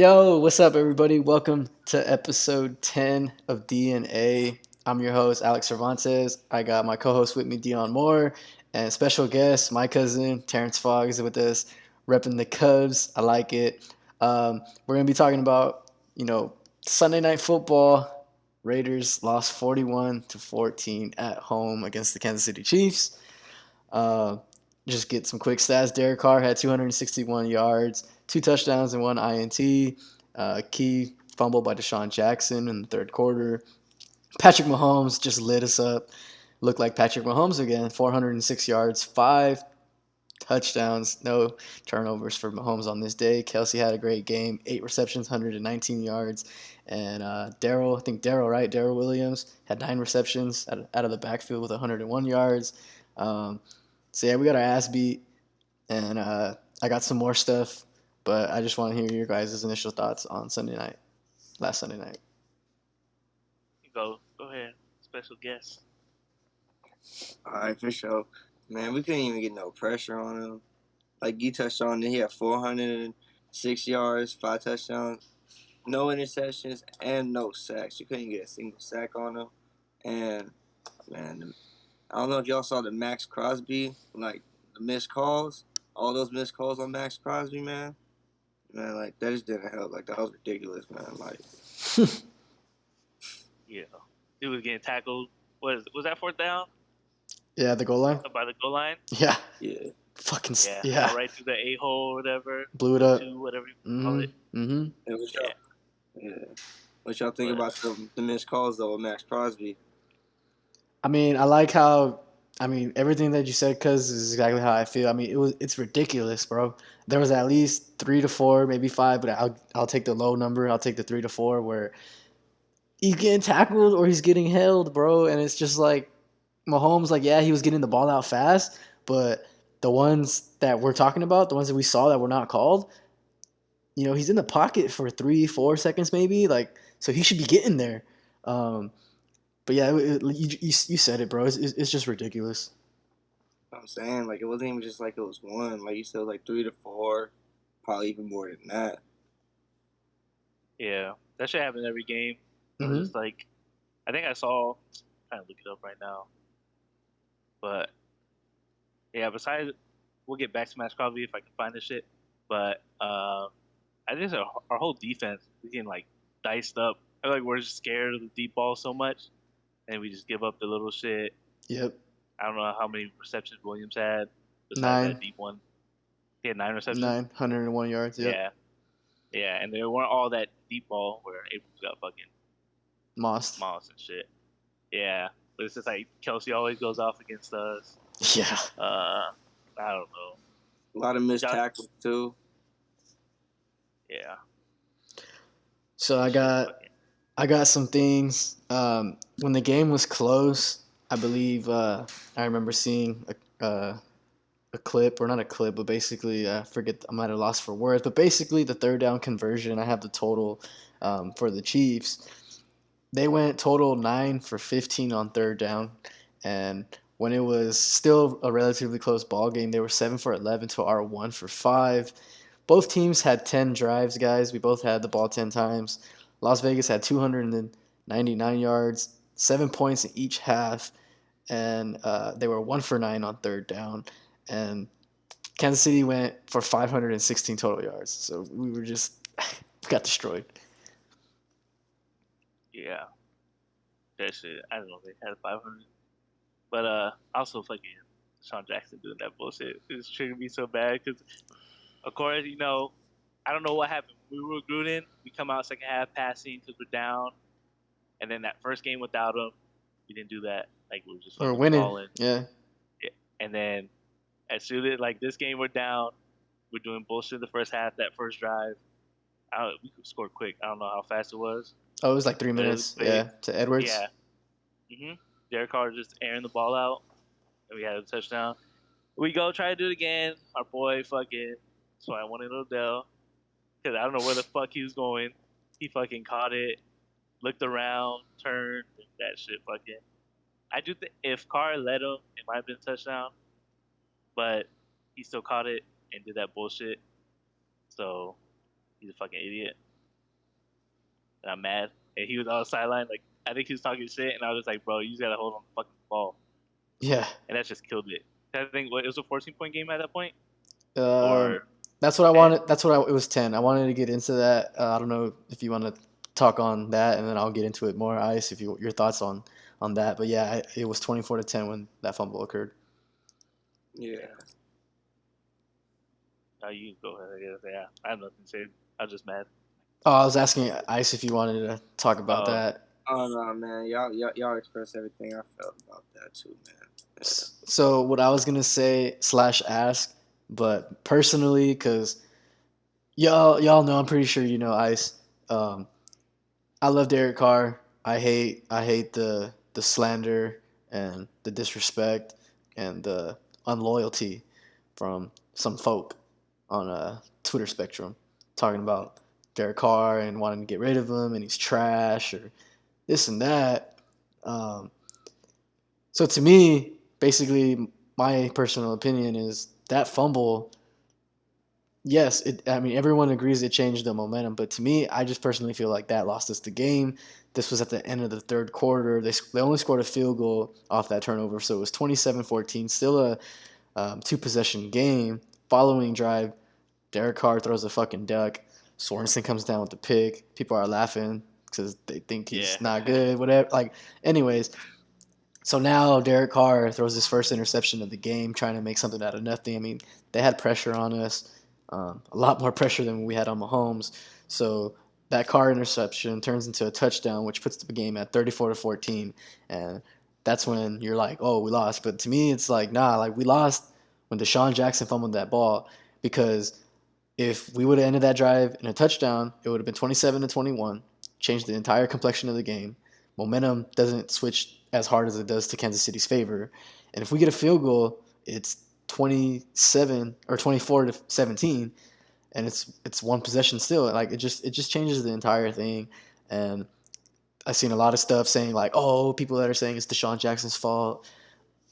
Yo, what's up, everybody? Welcome to episode 10 of DNA. I'm your host, Alex Cervantes. I got my co host with me, Dion Moore, and special guest, my cousin, Terrence Fogg, is with us, repping the Cubs. I like it. We're going to be talking about, Sunday night football. Raiders lost 41 to 14 at home against the Kansas City Chiefs. Uh, just get some quick stats. Derek Carr had 261 yards, two touchdowns, and one INT. Key fumble by Deshaun Jackson in the third quarter. Patrick Mahomes just lit us up. Looked like Patrick Mahomes again. 406 yards, five touchdowns, no turnovers for Mahomes on this day. Kelsey had a great game, eight receptions, 119 yards. And Daryl, I think Daryl, right? Daryl Williams had nine receptions out of the backfield with 101 yards. Um, so yeah, we got our ass beat, and I got some more stuff, but I just want to hear your guys' initial thoughts on last Sunday night. Go ahead. Special guest. All right, for sure. Man, we couldn't even get no pressure on him. Like you touched on, he had 406 yards, five touchdowns, no interceptions, and no sacks. You couldn't get a single sack on him. And, man, I don't know if y'all saw the Max Crosby, like the missed calls, all those missed calls on Max Crosby, man. Man, like that just didn't help. Like that was ridiculous, man. Like, Yeah. He was getting tackled. Was that fourth down? Yeah, the goal line. By the goal line? Yeah, yeah, fucking Yeah. yeah, Right through the A-hole or whatever. blew it The up. two, whatever you call it. Mm-hmm. Mm-hmm. it was Yeah. yeah. What y'all think But, about the missed calls though with Max Crosby? I mean, I like how. I mean, everything that you said, cuz is exactly how I feel. I mean, it's ridiculous, bro. There was at least three to four, maybe five, but I'll take the low number. I'll take the three to four where he's getting tackled or he's getting held, bro. And it's just like Mahomes, like, yeah, he was getting the ball out fast, but the ones that we're talking about, the ones that we saw that were not called, he's in the pocket for 3, 4 seconds maybe, like, so he should be getting there. Um, but yeah, you said it, bro. It's just ridiculous. I'm saying like it wasn't even just like it was one. Like you said, like three to four, probably even more than that. yeah. That should happen every game. It was Mm-hmm. just like, I think I saw, I'm trying to look it up right now. But, yeah, besides, we'll get back to Max Crosby if I can find this shit. But, I think our whole defense is getting, like, diced up. I feel like we're just scared of the deep ball so much. And we just give up the little shit. Yep. I don't know how many receptions Williams had besides Nine, that deep one. He had nine receptions. 901 yards. Yep. Yeah, yeah, and they weren't all that deep ball where Abrams got fucking Mossed. moss and shit. Yeah, but it's just like Kelsey always goes off against us. Yeah. I don't know. A lot of missed Y'all, tackles too. yeah, So I that shit got fucking. I got some things. When the game was close, I believe I remember seeing a clip, or not a clip, but basically I forget. I might have lost for words, but basically the third down conversion. I have the total for the Chiefs. They went total 9 for 15 on third down, and when it was still a relatively close ball game, they were 7 for 11 to our 1 for 5. Both teams had 10 drives, guys. We both had the ball 10 times. Las Vegas had 299 yards, 7 points in each half, and they were 1 for 9 on third down. And Kansas City went for 516 total yards. So we were just got destroyed. Yeah, that shit. I don't know. They had 500, but also fucking Sean Jackson doing that bullshit. It's triggered me so bad because, of course, I don't know what happened. We were Gruden. We come out second half passing because we're down. And then that first game without him, we didn't do that. Like we were just We're fucking winning. balling. Yeah. Yeah. And then as soon as like this game we're down, we're doing bullshit the first half. That first drive, we could score quick. I don't know how fast it was, Oh, it was like three but it was minutes. quick. Yeah, to Edwards. Yeah. Derek Carr just airing the ball out, and we had a touchdown. We go try to do it again. Our boy fucking, so I wanted Odell because I don't know where the fuck he was going. He fucking caught it, looked around, turned, and that shit fucking. I do think if Carr led him, it might have been a touchdown, but he still caught it and did that bullshit. So he's a fucking idiot. and I'm mad. And he was on the sideline, like I think he was talking shit, and I was just like, bro, you just gotta hold on the fucking ball, Yeah. and that just killed it. I think it was a 14-point game at that point, Um, or that's what I 10. wanted. It was 10. I wanted to get into that. I don't know if you want to talk on that, and then I'll get into it more. Ice, if your thoughts on that. But yeah, it was 24-10 when that fumble occurred. Yeah. You can go ahead. I guess. Yeah, I have nothing to say. I was just mad. Oh, I was asking Ice if you wanted to talk about Oh, that. Oh no, man. Y'all express everything I felt about that too, man. So what I was gonna say / ask, but personally, because y'all know, I'm pretty sure you know Ice. Um, I love Derek Carr. I hate the slander and the disrespect and the unloyalty from some folk on a Twitter spectrum talking about Derek Carr and wanting to get rid of him and he's trash or this and that. Um, so to me, basically, my personal opinion is that fumble. Yes, I mean, everyone agrees it changed the momentum, but to me, I just personally feel like that lost us the game. This was at the end of the third quarter. They only scored a field goal off that turnover, so it was 27-14, still a two-possession game. Following drive, Derek Carr throws a fucking duck. Sorensen comes down with the pick. People are laughing because they think he's yeah. not good, whatever. Like, anyways, so now Derek Carr throws his first interception of the game, trying to make something out of nothing. I mean, they had pressure on us, a lot more pressure than we had on Mahomes. So that Carr interception turns into a touchdown, which puts the game at 34-14, and that's when you're like, oh, we lost. But to me, it's like, nah, like we lost when Deshaun Jackson fumbled that ball, because if we would have ended that drive in a touchdown, it would have been 27-21, changed the entire complexion of the game. Momentum doesn't switch as hard as it does to Kansas City's favor. And if we get a field goal, it's 27 or 24-17, and it's one possession still. Like it just changes the entire thing. And I've seen a lot of stuff saying like, oh, people that are saying it's Deshaun Jackson's fault.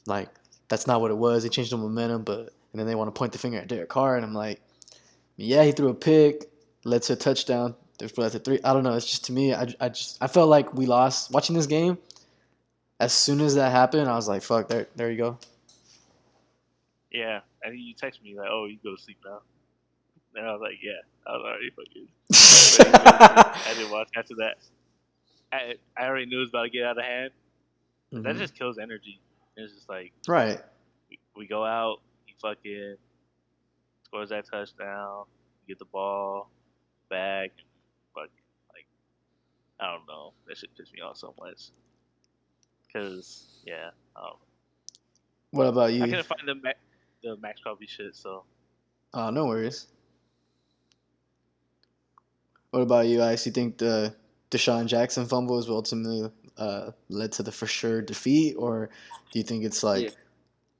Like that's not what it was. They changed the momentum, but and then they want to point the finger at Derek Carr, and I'm like, yeah, he threw a pick, led to a touchdown. There's led to three. I don't know. It's just to me, I felt like we lost watching this game. As soon as that happened, I was like, fuck, there you go. Yeah, and you text me like, "Oh, you go to sleep now," and I was like, "Yeah." I was already fucking ready to go to sleep. I didn't watch after that. I already knew it was about to get out of hand. That Mhm. just kills energy. It's just like Right. we go out, he fucking scores that touchdown, get the ball back, but like I don't know, that shit pissed me off so much. Cause yeah, What about I you? couldn't find the Max Crosby shit. So No worries. What about you, Ice? You think the Deshaun Jackson fumble is what ultimately led to the for sure defeat, or do you think it's Yeah. like,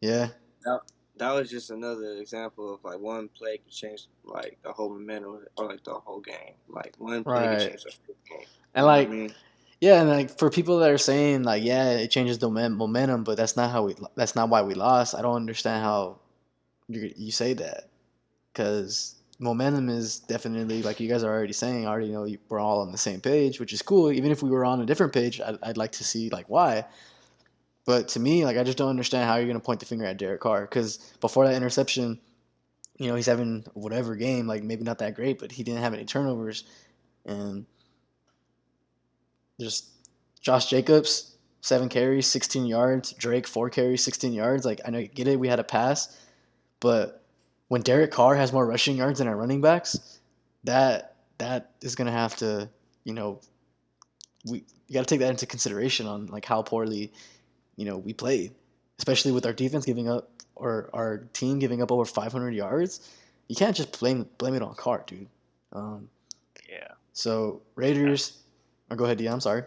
yeah, That, that was just another example of like one play could change like the whole momentum or like the whole game. Like one play could right? change the whole game. And You know what I like, mean? yeah, and like for people that are saying like, yeah, it changes the momentum, but that's not why we lost. I don't understand how you say that, because momentum is definitely, like you guys are already saying. I already know we're all on the same page, which is cool. Even if we were on a different page, I'd like to see like why. But to me, like I just don't understand how you're gonna point the finger at Derek Carr, because before that interception, he's having whatever game, like maybe not that great, but he didn't have any turnovers, and just Josh Jacobs, 7 carries, 16 yards. Drake, 4 carries, 16 yards. Like I know you get it, we had a pass, but when Derek Carr has more rushing yards than our running backs, that is gonna have to, you know, we you got to take that into consideration on like how poorly we played, especially with our defense giving up or our team giving up over 500 yards. You can't just blame it on Carr, dude. Um, yeah, so Raiders, go ahead, D. I'm sorry.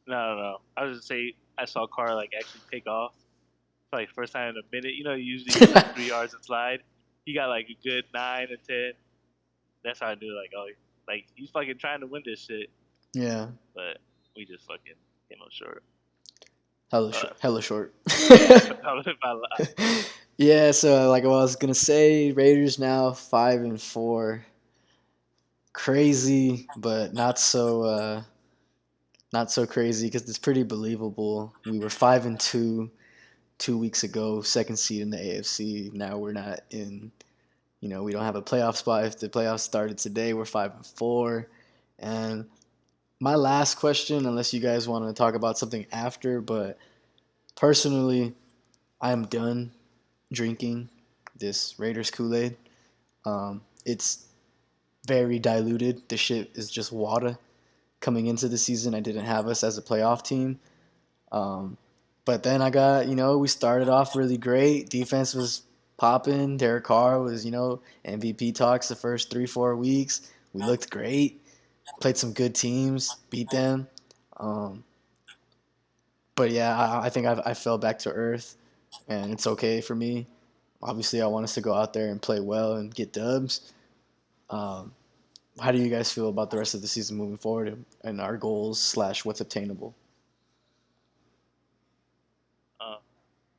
no. I was just say I saw Carr like actually take off. For, like first time in a minute. You usually get like 3 yards and slide. He got like a good 9 or 10. That's how I knew like like he's fucking trying to win this shit, Yeah, but we just fucking came up short. hella short. Yeah, that was about a lot. Yeah, so like I was gonna say, Raiders now 5-4. crazy, but not so crazy because it's pretty believable. We were 5-2 2 weeks ago, second seed in the AFC. Now we're not in. We don't have a playoff spot. If the playoffs started today, we're 5-4. And my last question, unless you guys want to talk about something after, but personally, I'm done drinking this Raiders Kool-Aid. It's very diluted. The shit is just water. Coming into the season, I didn't have us as a playoff team. Um, but then we started off really great. Defense was popping. Derek Carr was, MVP talks the first 3-4 weeks. We looked great. Played some good teams, beat them. Um, but yeah, I think I fell back to earth, and it's okay for me. Obviously, I want us to go out there and play well and get dubs. Um, how do you guys feel about the rest of the season moving forward and our goals / what's obtainable? Uh,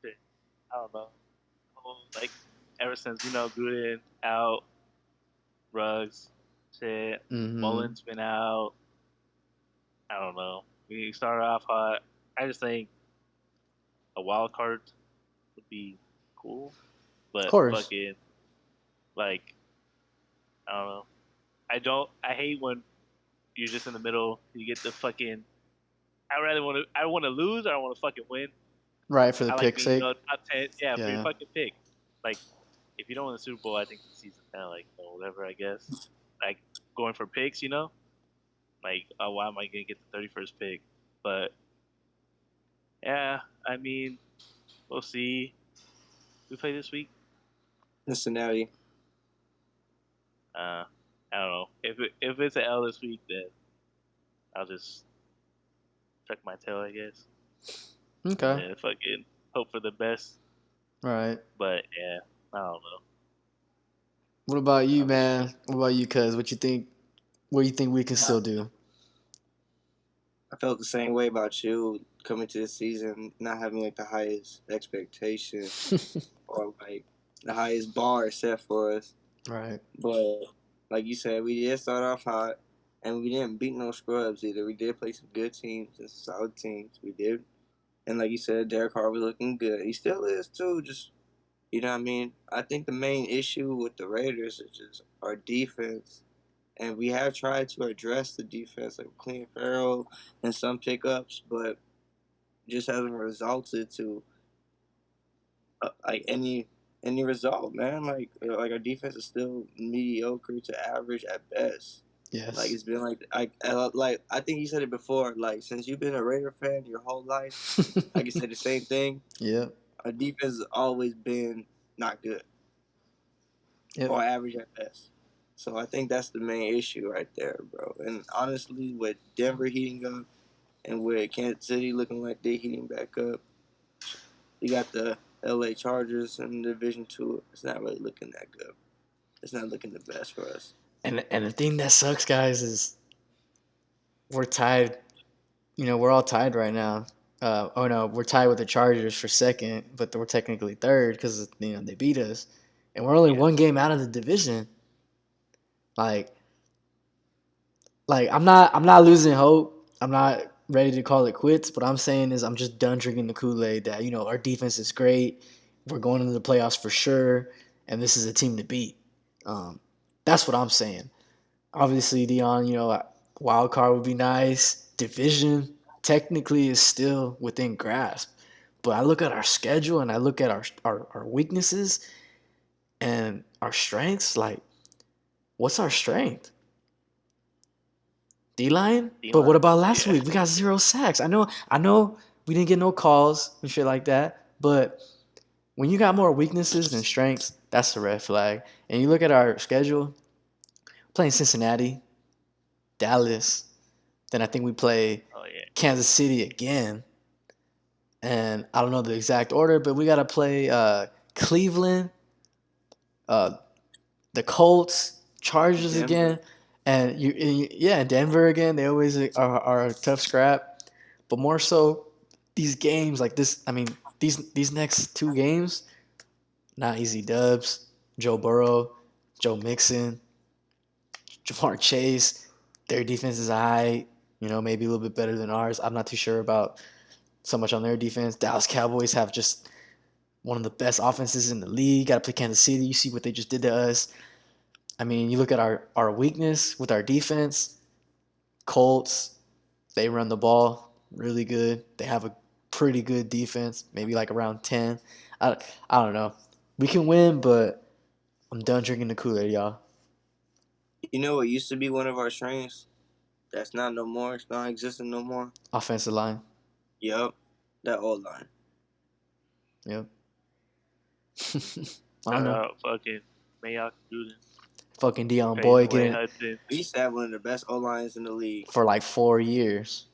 shit, I don't know. Like ever since Gruden out, Ruggs, shit, Mm-hmm. Mullins been out. I don't know. We started off hot. I just think a wild card would be cool, Of but course. fucking like I don't know. I don't. I hate when you're just in the middle. You get the fucking. I rather want to. I want to lose. Or I want to fucking win. Right, for the I like pick being sake. top 10. Yeah, for your Yeah. fucking pick. Like if you don't win the Super Bowl, I think the season's kind of like whatever. I guess like going for picks. Like why am I gonna get the 31st pick? But yeah, I mean we'll see. We play this week. Cincinnati. I don't know. If it's an L this week, then I'll just tuck my tail, I guess, and Okay. then fucking hope for the best. Right. But yeah, I don't know. What about you, I mean, man? What about you, cuz? What you think? What do you think we can I still do? I felt the same way about you coming to this season, not having like the highest expectation or like the highest bar set for us. Right. But like you said, we did start off hot, and we didn't beat no scrubs either. We did play some good teams and some solid teams. We did, and like you said, Derek Carr was looking good. He still is too. Just you know what I mean. I think the main issue with the Raiders is just our defense, and we have tried to address the defense like Clean Farrell and some pickups, but just hasn't resulted to like any result, man. Like our defense is still mediocre to average at best. Like Yes. it's been like I think you said it before. Like since you've been a Raider fan your whole life, I can say the same thing. Yep. Our defense has always been not good Yep. or average at best. So I think that's the main issue right there, bro. And honestly, with Denver heating up and with Kansas City looking like they heating back up, you got the LA Chargers in Division Two. It's not really looking that good. It's not looking the best for us. And the thing that sucks, guys, is we're tied. We're all tied right now. Oh no, we're tied with the Chargers for second, but we're technically third because they beat us, and we're only yeah, one game out of the division. Like, I'm not losing hope. I'm not ready to call it quits. What I'm saying is I'm just done drinking the Kool-Aid that our defense is great. We're going into the playoffs for sure, and this is a team to beat. Um, that's what I'm saying. Obviously, Dion, wild card would be nice. Division technically is still within grasp. But I look at our schedule and I look at our weaknesses and our strengths. Like, what's our strength? D-line? But D-line. what about last Yeah, week? We got 0 sacks. I know we didn't get no calls and shit like that. But when you got more weaknesses than strengths, that's a red flag. And you look at our schedule, playing Cincinnati, Dallas, then I think we play oh yeah, Kansas City again. And I don't know the exact order, but we got to play Cleveland, uh, the Colts, Chargers Denver. again, and Denver again. They always are a tough scrap, but more so these games like this. I mean, these next two games, not easy dubs. Joe Burrow, Joe Mixon, Jamar Chase, their defense is high. Maybe a little bit better than ours. I'm not too sure about so much on their defense. Dallas Cowboys have just one of the best offenses in the league. Got to play Kansas City. You see what they just did to us. I mean, you look at our weakness with our defense. Colts, they run the ball really good. They have a pretty good defense, maybe like around 10. I don't know. We can win, but I'm done drinking the Kool-Aid, y'all. You know what used to be one of our strengths? That's not no more. It's not existing no more. Offensive line. Yup. That old line. Yep. I don't know. Fucking Mayock Gruden. Fucking Deion Trade Boyd away getting Hudson. We used to have one of the best O lines in the league. for like 4 years.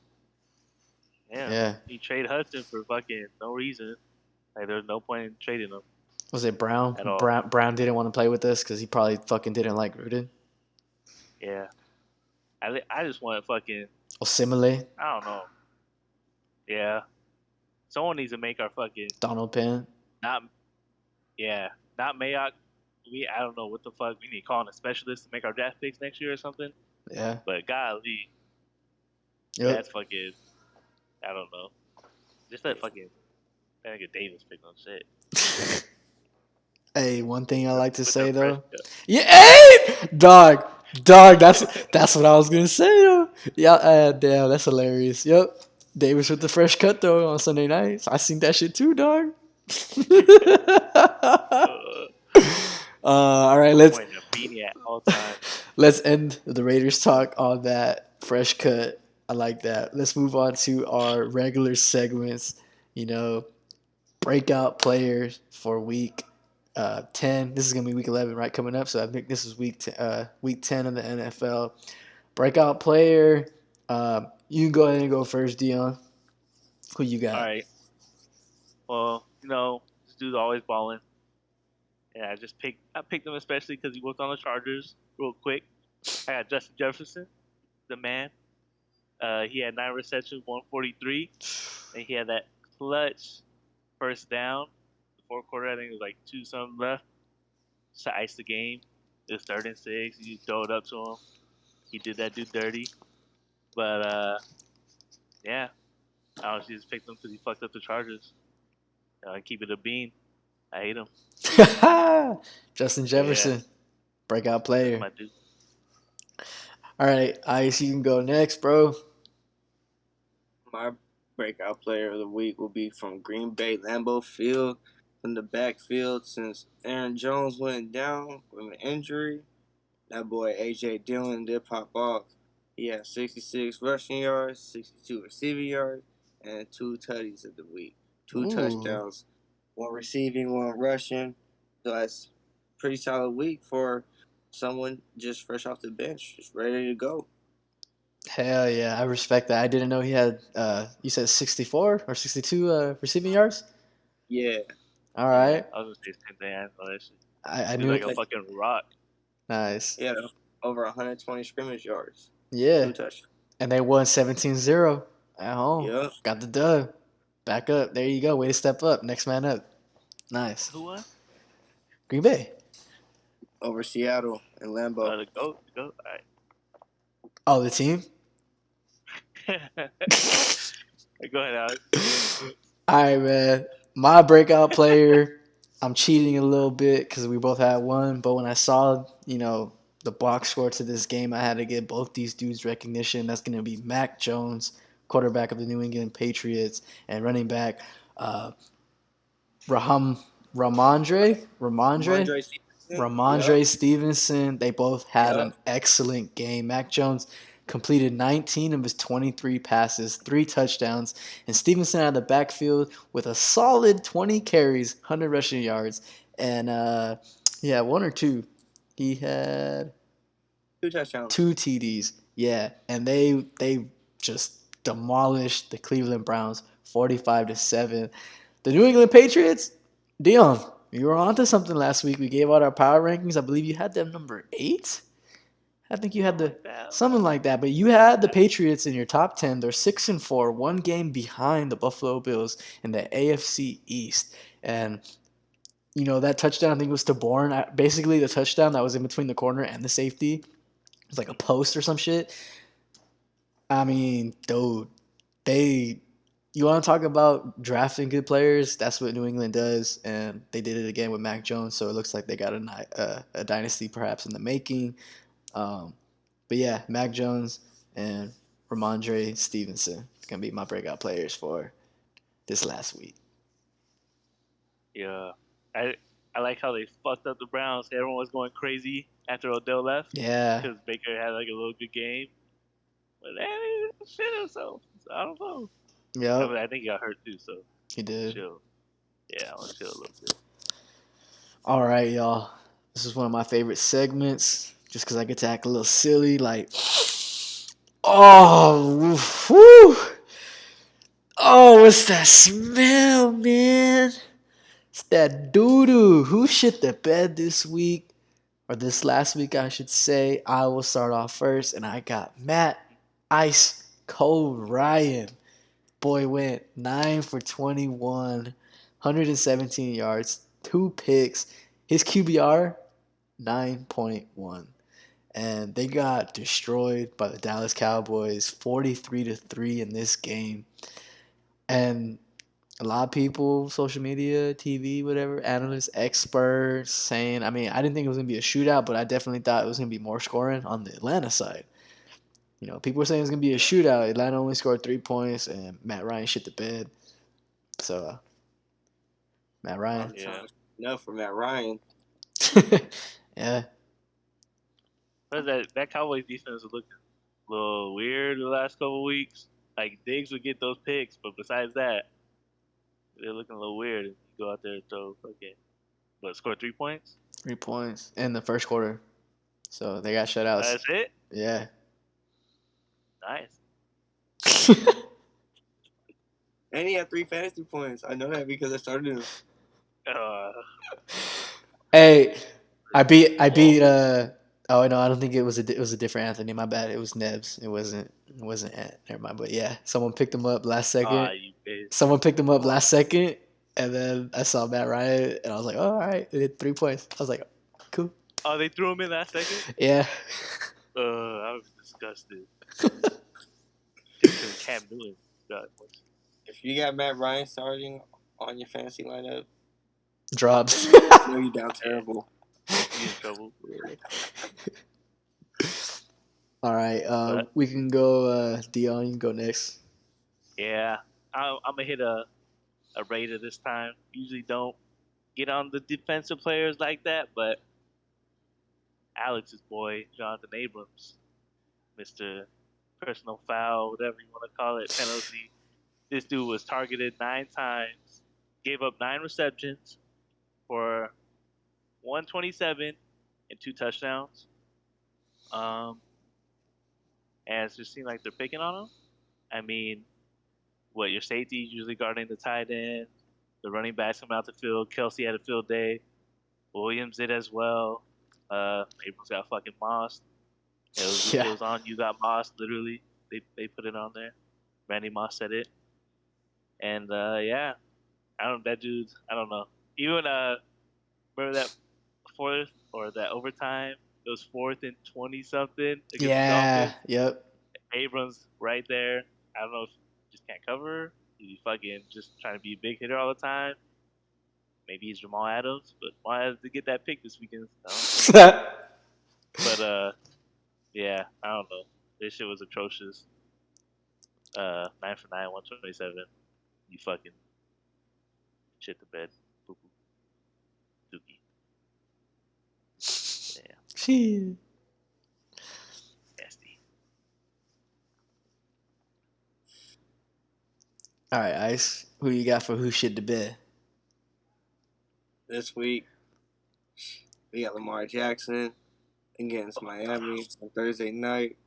Yeah. He traded Hudson for fucking no reason. Like, there's no point in trading him. Was it Brown? At all. Brown didn't want to play with us because he probably fucking didn't like Gruden. Yeah. I just want to fucking, Osimile, I don't know. Yeah. Someone needs to make our fucking, Donald Penn. not Mayock. I don't know what the fuck. We need to call in a specialist to make our draft picks next year or something. Yeah. But golly, Yep. that's fucking, I don't know. Just that fucking, I think Davis pick on shit. Hey, one thing I like to With say the though. fresh- Yeah, hey, dog. That's what I was gonna say though. Yeah, damn, that's hilarious. Yep, Davis with the fresh cut though on Sunday nights. I seen that shit too, dog. All right, Wearing a beanie at all times. let's end the Raiders talk on that fresh cut. I like that. Let's move on to our regular segments. Breakout players for week 10. This is gonna be week 11, right? Coming up. So I think this is week 10 of the NFL. Breakout player. You can go ahead and go first, Dion. Who you got? All right. Well, this dude's always balling. Yeah, I picked him especially because he worked on the Chargers real quick. I got Justin Jefferson, the man. He had 9 receptions, 143, and he had that clutch first down. The fourth quarter, I think it was like 2 something left to ice the game. It was 3rd and 6. You just throw it up to him. He did that dude dirty. But yeah, I honestly just picked him because he fucked up the Chargers. Keep it a bean. I hate him. Justin Jefferson, breakout player. My dude. All right, Ice, you can go next, bro. My breakout player of the week will be from Green Bay Lambeau Field. From the backfield, since Aaron Jones went down with an injury, that boy A.J. Dillon did pop off. He had 66 rushing yards, 62 receiving yards, and 2 tutties of the week. 2 Ooh. touchdowns. 1 receiving, 1 rushing. So that's pretty solid week for someone just fresh off the bench, just ready to go. Hell yeah, I respect that. I didn't know he had, you said 64 or 62 receiving yards? Yeah. All right. I was gonna say the same thing. I didn't know that shit. I He's knew like it. a fucking rock. Nice. Yeah, over 120 scrimmage yards. Yeah. 2 touchdowns. And they won 17-0 at home. Yep. Got the dub. Back up. There you go. Way to step up. Next man up. Nice. Who won? Green Bay. Over Seattle and Lambeau. The goat. All right. Oh, the team? Go ahead, Alex. All right, man. My breakout player, I'm cheating a little bit because we both had one. But when I saw, the box score to this game, I had to give both these dudes recognition. That's going to be Mac Jones, quarterback of the New England Patriots, and running back Ramondre Stevenson. They both had an excellent game. Mac Jones completed 19 of his 23 passes, 3 touchdowns, and Stevenson out of the backfield with a solid 20 carries, 100 rushing yards, and 1 or 2. He had 2 touchdowns. 2 TDs. Yeah, and they just demolished the Cleveland Browns 45-7. The New England Patriots, Dion, you were onto something last week. We gave out our power rankings. I believe you had them number 8. I think you had something like that. But you had the Patriots in your top 10. They're 6-4, 1 game behind the Buffalo Bills in the AFC East. And that touchdown, I think, was to Bourne. Basically, the touchdown that was in between the corner and the safety It's like a post or some shit. I mean, dude, they. You want to talk about drafting good players? That's what New England does, and they did it again with Mac Jones. So it looks like they got a dynasty perhaps in the making. Um, but yeah, Mac Jones and Ramondre Stevenson is gonna be my breakout players for this last week. Yeah, I like how they fucked up the Browns. Everyone was going crazy after Odell left Yeah, because Baker had like a little good game, but they shit himself. So I don't know. I yep, mean, I think he got hurt too, so he did. chill. Yeah, I want to chill a little bit. All right, y'all. This is one of my favorite segments, just because I get to act a little silly, like, oh, whew. Oh, what's that smell, man? It's that doo doo. Who shit the bed this week? Or this last week, I should say. I will start off first, and I got Matt Ice Cold Ryan. Boy went 9 for 21, 117 yards, 2 picks. His QBR, 9.1. And they got destroyed by the Dallas Cowboys 43-3 in this game. And a lot of people, social media, TV, whatever, analysts, experts saying, I mean, I didn't think it was going to be a shootout, but I definitely thought it was going to be more scoring on the Atlanta side. You know, people were saying it was going to be a shootout. Atlanta only scored 3 points, and Matt Ryan shit the bed. So, Matt Ryan. Yeah. Enough for Matt Ryan. Yeah. But that Cowboys defense was looking a little weird the last couple weeks. Like Diggs would get those picks, but besides that, they're looking a little weird. You go out there and throw fucking, but score 3 points. 3 points in the first quarter. So they got shutouts. That's it. Yeah. Nice. And he had 3 fantasy points. I know that because I started him. Hey, I beat oh no, I don't think it was a different Anthony, my bad. It was Nebs. It wasn't Ant. Never mind. But yeah, someone picked him up last second. You bitch. Someone picked him up last second, and then I saw Matt Ryan, and I was like, oh, all right, they did 3 points. I was like, cool. Oh, they threw him in last second. Yeah. I was disgusted. Cam Newton. God, If you got Matt Ryan starting on your fantasy lineup, Drops. I know you down terrible. you in trouble. All right, But- we can go. Dion, you can go next. Yeah, I'm gonna hit a Raider this time. Usually don't get on the defensive players like that, but Alex's boy, Jonathan Abrams, Mr. Personal Foul, whatever you want to call it, penalty. This dude was targeted 9 times, gave up 9 receptions for 127 and 2 touchdowns. And it just seemed like they're picking on him. I mean, your safety usually guarding the tight end, the running backs come out the field. Kelsey had a field day. Williams did as well. Abrams got fucking mossed. It was on. You got mossed. Literally, they put it on there. Randy Moss said it. And yeah, I don't. That dude. I don't know. Even remember that fourth or that overtime? It was 4th and 20 something against the Dolphins. Yep. Abrams right there. I don't know if he just can't cover. He's fucking just trying to be a big hitter all the time. Maybe he's Jamal Adams, but Jamal Adams did get that pick this weekend. But yeah, I don't know. This shit was atrocious. 9 for 9, 127. You fucking shit the bed. Poo poo. Dookie. Yeah, Shit. nasty. All right, Ice. Who you got for who shit the bed? This week, we got Lamar Jackson against Miami on Thursday night.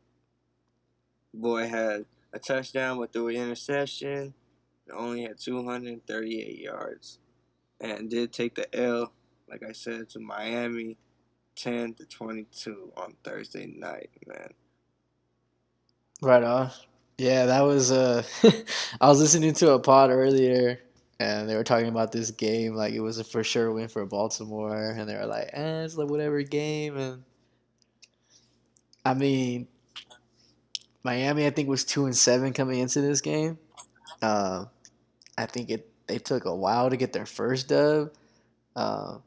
Boy had a touchdown but threw an interception. Only had 238 yards. And did take the L, like I said, to Miami 10-22 on Thursday night, man. Right on. Yeah, that was I was listening to a pod earlier and they were talking about this game like it was a for sure win for Baltimore and they were like, it's like whatever game and I mean, Miami, I think, was 2-7 coming into this game. Uh, I think they took a while to get their first dub. Uh,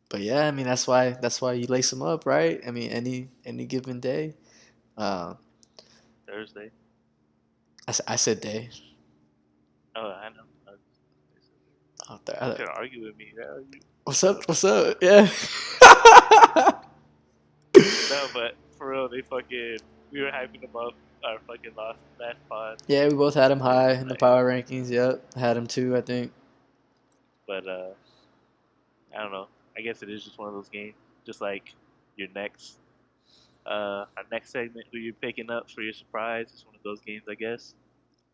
but yeah, I mean that's why you lace them up, right? I mean any given day. Uh, Thursday. I said day. Oh, I know. Out there. You can't argue with me. Yeah, What's up? What's up? Yeah. no, but for real, they fucking. We were hyping them up. Our fucking last pod. Yeah, we both had him It high was in the like, power rankings. Yep, had him too. I think. but I don't know. I guess it is just one of those games. Just like your next, our next segment, who you're picking up for your surprise. It's one of those games, I guess.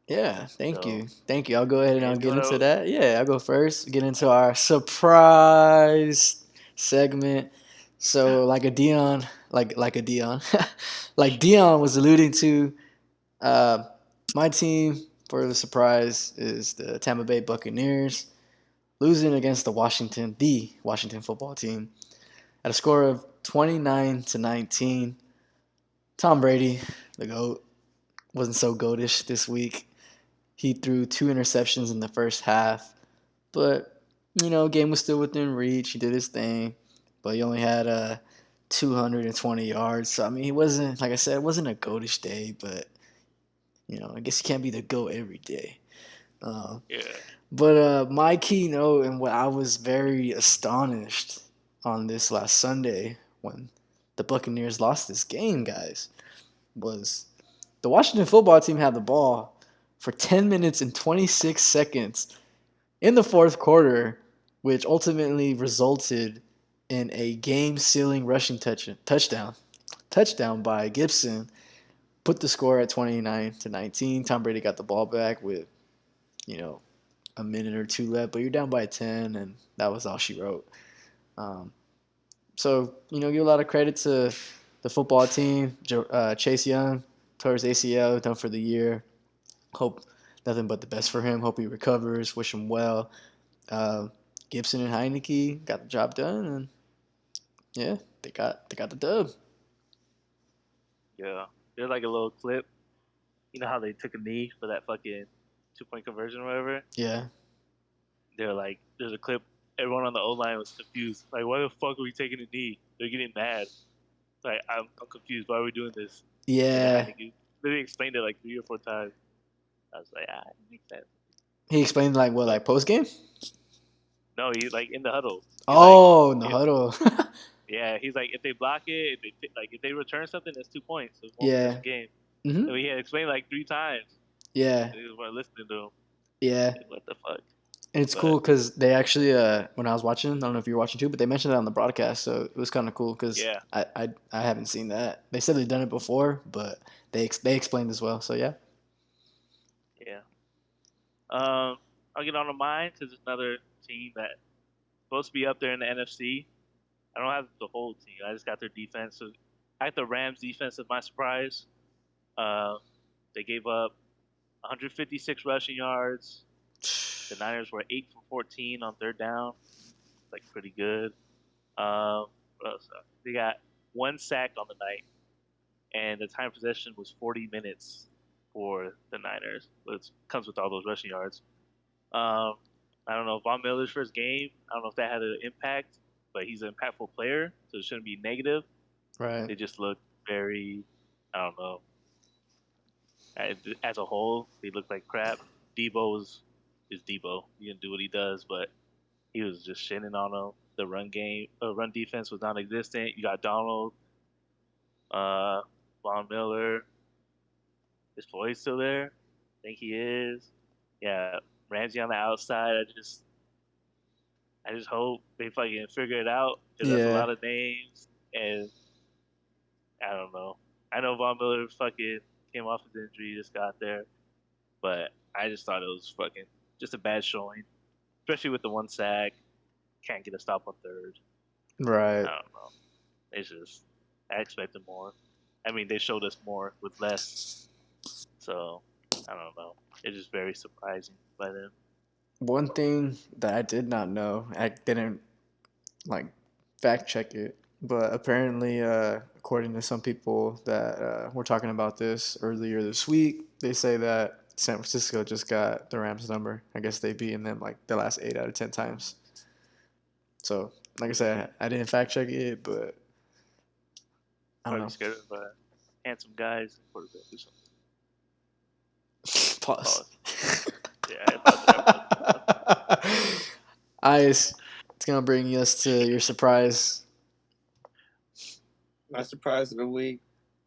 Yeah, thank So, you. Thank you. I'll go ahead and yeah, I'll if you get into wanna, that. Yeah, I'll go first. Get into our surprise segment. So like a Dion, like Dion was alluding to, uh, my team for the surprise is the Tampa Bay Buccaneers losing against the Washington football team at a score of 29-19. Tom Brady, the GOAT, wasn't so goatish this week. He threw 2 interceptions in the first half, but game was still within reach. He did his thing, but he only had 220 yards. So I mean, he wasn't, like I said, it wasn't a goatish day, but I guess you can't be the goat every day. Uh, yeah, but my keynote and what I was very astonished on this last Sunday when the Buccaneers lost this game, guys, was the Washington football team had the ball for 10 minutes and 26 seconds in the fourth quarter, which ultimately resulted in a game-sealing rushing touchdown by Gibson, put the score at 29-19. Tom Brady got the ball back with you know a minute or two left, but you're down by 10, and that was all she wrote. Um, so give a lot of credit to the football team. Chase Young tore his ACL, done for the year. Hope nothing but the best for him. Hope he recovers. Wish him well. Uh, Gibson and Heineke got the job done, and yeah, they got the dub. yeah. There's like a little clip. You know how they took a knee for that fucking 2 point conversion or whatever? Yeah, They're like, there's a clip. Everyone on the O line was confused. Like, why the fuck are we taking a knee? They're getting mad. Like, I'm confused. Why are we doing this? And then yeah. Heineke literally explained it like 3 or 4 times. I was like, it makes sense. He explained like what, But like post game. no, he like in the huddle. He's like, Oh, in the if huddle. yeah, he's like, if they block it, if they return something, that's 2 points. So it won't possession Yeah. game. Mhm. And he had explained like 3 times. Yeah. And he was listening to him. Yeah. Like, what the fuck? And it's But cool because they actually, when I was watching, I don't know if you were watching too, but they mentioned it on the broadcast, so it was kind of cool because yeah, I haven't seen that. They said they've done it before, but they explained as well. So yeah. yeah. I'll get on to mine because it's another team that's supposed to be up there in the NFC. I don't have the whole team. I just got their defense. So I got the Rams defense as my surprise. Uh, they gave up 156 rushing yards. The Niners were 8 for 14 on third down. Like pretty good. What else? They got 1 sack on the night, and the time of possession was 40 minutes for the Niners, which comes with all those rushing yards. Um, I don't know, Von Miller's first game. I don't know if that had an impact, but he's an impactful player, so it shouldn't be negative. Right. They just look very, I don't know. As a whole, they look like crap. Debo is Debo. He didn't do what he does, but he was just shitting on them. The run defense was non-existent. You got Donald, uh, Von Miller. Is Floyd still there? I think he is. Yeah, Ramsey on the outside. I just hope they fucking figure it out because that's a Yeah. lot of names, and I don't know. I know Von Miller fucking came off his injury, just got there, but I just thought it was fucking just a bad showing, especially with the 1 sack. Can't get a stop on third. I Right. don't know. It's just I expected more. I mean, they showed us more with less, so I don't know. It's just very surprising by them. One thing that I did not know, I didn't like fact check it, But apparently, according to some people that were talking about this earlier this week, they say that San Francisco just got the Rams number. I guess they've beaten them like the last 8 out of 10 times. So, like I said, I didn't fact check it, but I don't Probably know. scared of handsome guys in quarterback or something. Pause. Yeah, I thought that. Ice, it's gonna bring us to your surprise. My surprise of the week,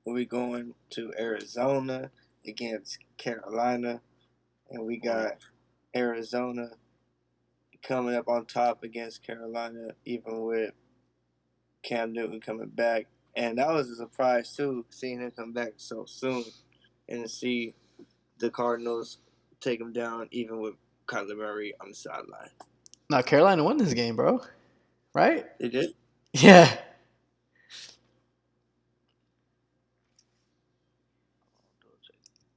we going to Arizona against Carolina, and we got Arizona coming up on top against Carolina, even with Cam Newton coming back. And that was a surprise too, seeing him come back so soon, and to see the Cardinals take him down, even with Kyler Murray on the sideline. Now Carolina won this game, bro. Right? They did. Yeah.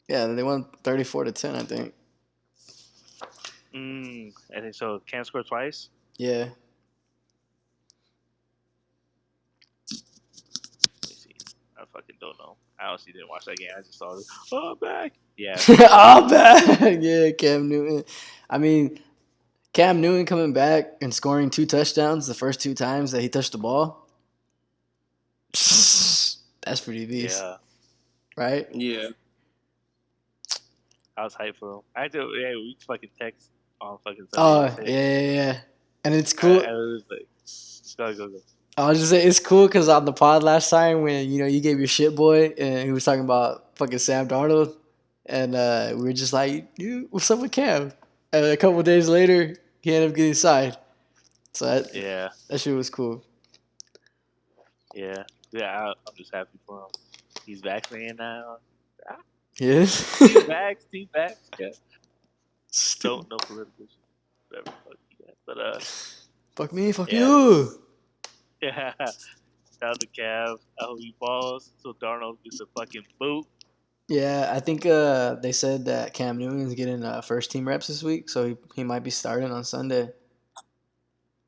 Yeah, they won 34-10, I think. I think so. Cam scored twice. Yeah. Let me see. I fucking don't know. I honestly didn't watch that game. I just saw it. Oh, I'm back. Yeah. Oh, bad. Yeah, Cam Newton. I mean, Cam Newton coming back and scoring 2 touchdowns the first 2 times that he touched the ball. That's pretty beast, Yeah. right? Yeah. I was hyped for him. I had to. Yeah, we fucking text on fucking Oh, Sunday. yeah. And it's cool. I was like, go. I was just saying, it's cool because on the pod last time when, you gave your shit boy and he was talking about fucking Sam Darnold and we were just like, dude, what's up with Cam? And a couple days later, he ended up getting signed. So that shit was cool. Yeah. I'm just happy for him. He's vaccinated now. Yes. Team back. Yeah. Stupid. No political shit. Whatever. Fuck you guys. But Fuck me, fuck Yeah. you. yeah. Shout out to Cav. I hope he falls so Darnold gets a fucking boot. Yeah, I think they said that Cam Newton's getting first team reps this week, so he might be starting on Sunday.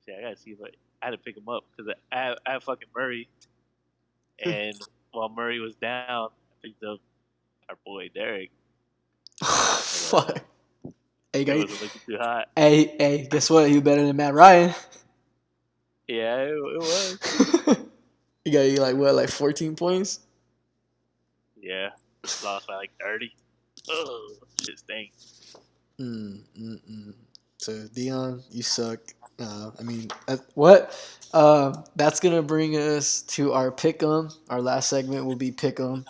Yeah, I gotta see if I had to pick him up because I have fucking Murray, and while Murray was down, I picked up our boy Derek. Fuck. Hey, It wasn't looking too hot. hey, guess what? He better than Matt Ryan. Yeah, it was. You got you like 14 points? Yeah, lost by like 30. Oh, shit stinks. So Dion, you suck. What? That's gonna bring us to our pick'em. Our last segment will be pick'em.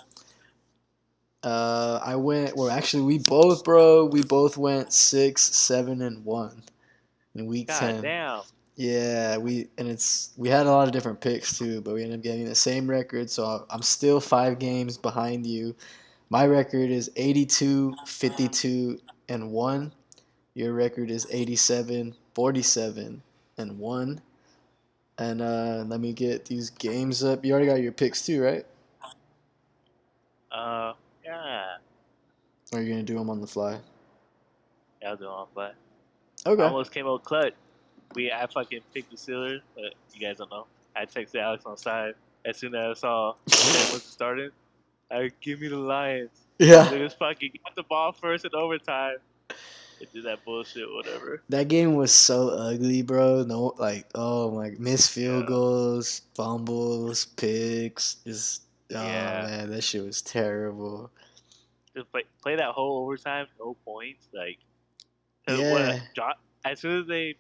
We both went 6, 7, and 1 in week God 10. damn. Yeah, we had a lot of different picks too, but we ended up getting the same record. So I'm still 5 games behind you. My record is 82, 52, and 1. Your record is 87, 47, and 1. And let me get these games up. You already got your picks too, right? Yeah. Or are you gonna do them on the fly? Yeah, I'll do it on fly. Okay. Almost came out clutch. I fucking picked the Steelers, but you guys don't know. I texted Alex on side as soon as I saw Sam was starting. Give me the Lions. Yeah. They just fucking got the ball first in overtime. They did that bullshit, whatever. That game was so ugly, bro. No, oh my, missed field goals, fumbles, picks. Man, that shit was terrible. Just play that whole overtime, no points. Like, Yeah. as soon as the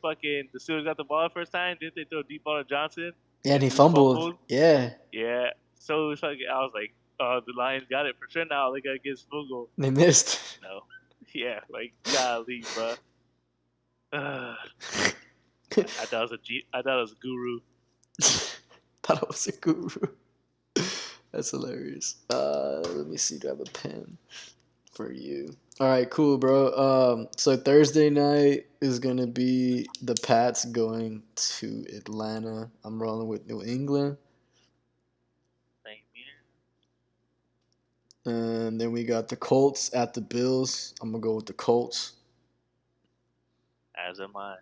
Steelers got the ball the first time, didn't they throw a deep ball to Johnson? Yeah, and he fumbled. Yeah. Yeah. So I was like, oh, the Lions got it for sure now. They got to get Smoogle. They missed. No. Yeah, like, golly, bro. I thought it was a guru. Thought it was a guru. That's hilarious. Let me see. Do I have a pen for you? All right, cool, bro. So Thursday night is gonna be the Pats going to Atlanta. I'm rolling with New England. Same here. And then we got the Colts at the Bills. I'm gonna go with the Colts. As am I.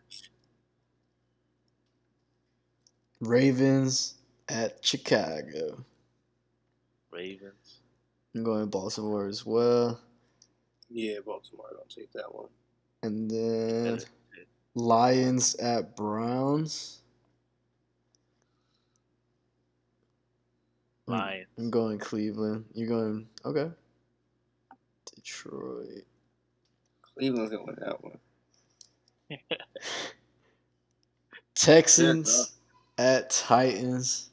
Ravens at Chicago. Ravens. I'm going Baltimore as well. Yeah, Baltimore. I'll take that one. And then Better. Lions at Browns. Lions. I'm going Cleveland. You're going okay. Detroit. Cleveland's gonna win that one. Texans at Titans.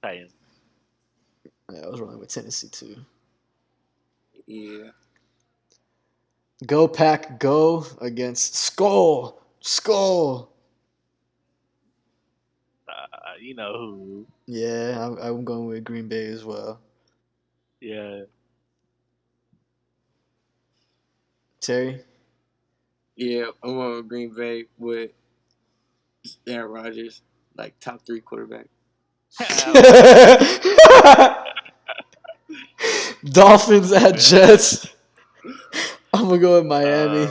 Titans. Yeah, I was rolling with Tennessee too. Yeah. Go Pack Go against Skull. Skull. You know who? Yeah, I'm going with Green Bay as well. Yeah. Terry. Yeah, I'm going with Green Bay with Aaron Rodgers, like top 3 quarterback. Dolphins at Jets. I'm gonna go with Miami.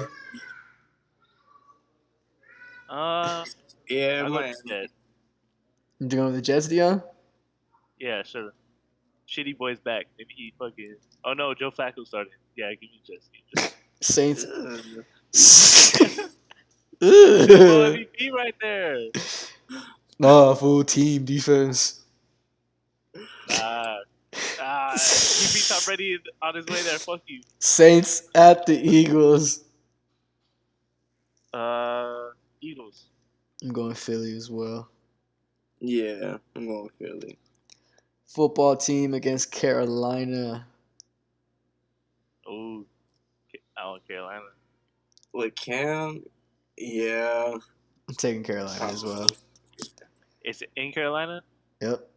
Yeah, I'll go Miami. with the Jets. You going with the Jets, Dion? Yeah, sure. Shitty boy's back. Maybe he fucking. Oh no, Joe Flacco started. Yeah, give me Jets. Saints. Ugh. Oh, MVP right there. Nah, full team defense. He beat Tom Brady on his way there. Fuck you. Saints at the Eagles. Eagles. I'm going Philly as well. Yeah, I'm going with Philly. Football team against Carolina. Oh, I want Carolina. With Cam, yeah. I'm taking Carolina as well. It's in Carolina. Yep.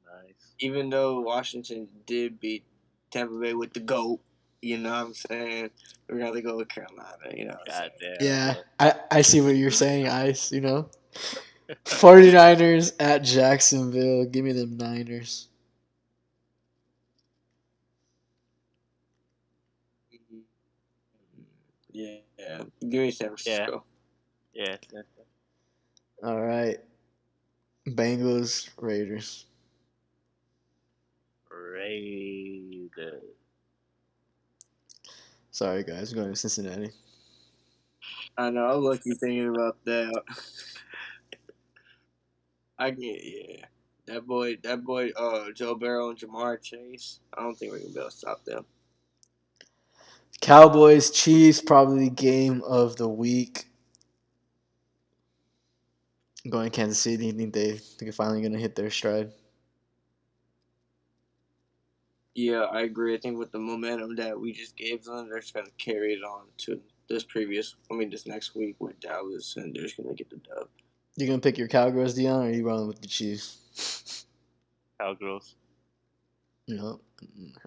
Nice. Even though Washington did beat Tampa Bay with the GOAT, you know what I'm saying? We're going to go with Carolina, you know what I'm God saying? damn. Yeah, I see what you're saying, Ice, 49ers at Jacksonville. Give me them Niners. Yeah. Give me San Francisco. Yeah. All right. Bengals, Raiders. Raiders. Sorry, guys. I'm going to Cincinnati. I know, I was lucky thinking about that. Yeah. That boy, Joe Burrow and Jamar Chase. I don't think we're gonna be able to stop them. Cowboys, Chiefs, probably game of the week. I'm going Kansas City. I think they're finally going to hit their stride. Yeah, I agree. I think with the momentum that we just gave them, they're just gonna carry it on to this next week with Dallas, and they're just gonna get the dub. You going to pick your Cowgirls, Dion, or are you rolling with the Chiefs? Cowgirls. I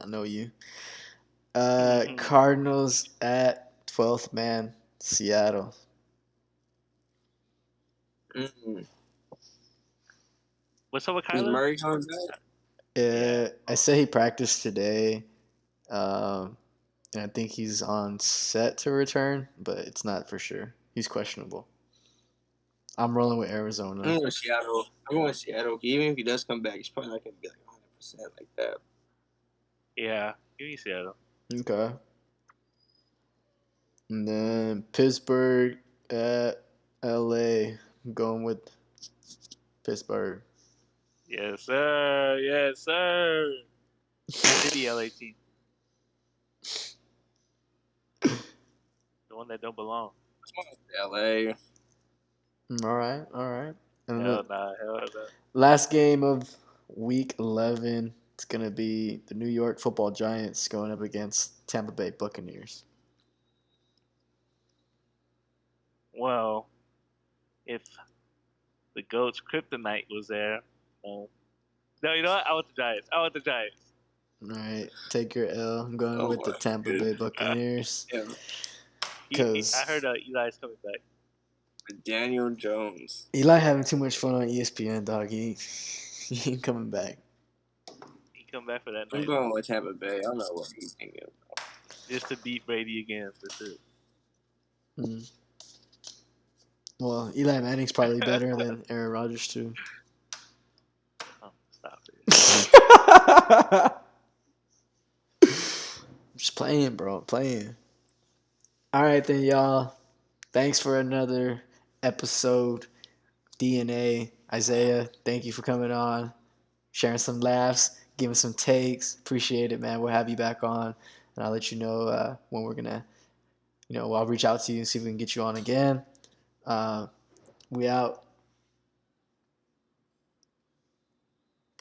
know you. Cardinals at 12th man, Seattle. What's up with Is Kyler? Murray coming back? Yeah, I say he practiced today. And I think he's on set to return, but it's not for sure. He's questionable. I'm rolling with Arizona. I'm going with Seattle. Even if he does come back, he's probably not gonna be like 100% like that. Yeah, give me Seattle. Okay. And then Pittsburgh at LA. I'm going with Pittsburgh. Yes, sir. Yes, sir. City LA team. The one that don't belong. LA. All right. And Hell the nah. last game of week 11, it's going to be the New York Football Giants going up against Tampa Bay Buccaneers. Well, if the GOAT's kryptonite was there, no, you know what? I want the Giants. All right, take your L. I'm going with the Tampa Bay Buccaneers. Yeah. Because I heard Eli's coming back. Daniel Jones. Eli having too much fun on ESPN, dog. He ain't coming back. He come back for that I'm night going with Tampa Bay. I don't know what he's thinking. just to beat Brady again. That's it. Well, Eli Manning's probably better than Aaron Rodgers too. Just playing, bro. Playing. All right, then, y'all. Thanks for another episode. DNA. Isaiah, thank you for coming on, sharing some laughs, giving some takes. Appreciate it, man. We'll have you back on, and I'll let you know when we're going to, I'll reach out to you and see if we can get you on again. We out.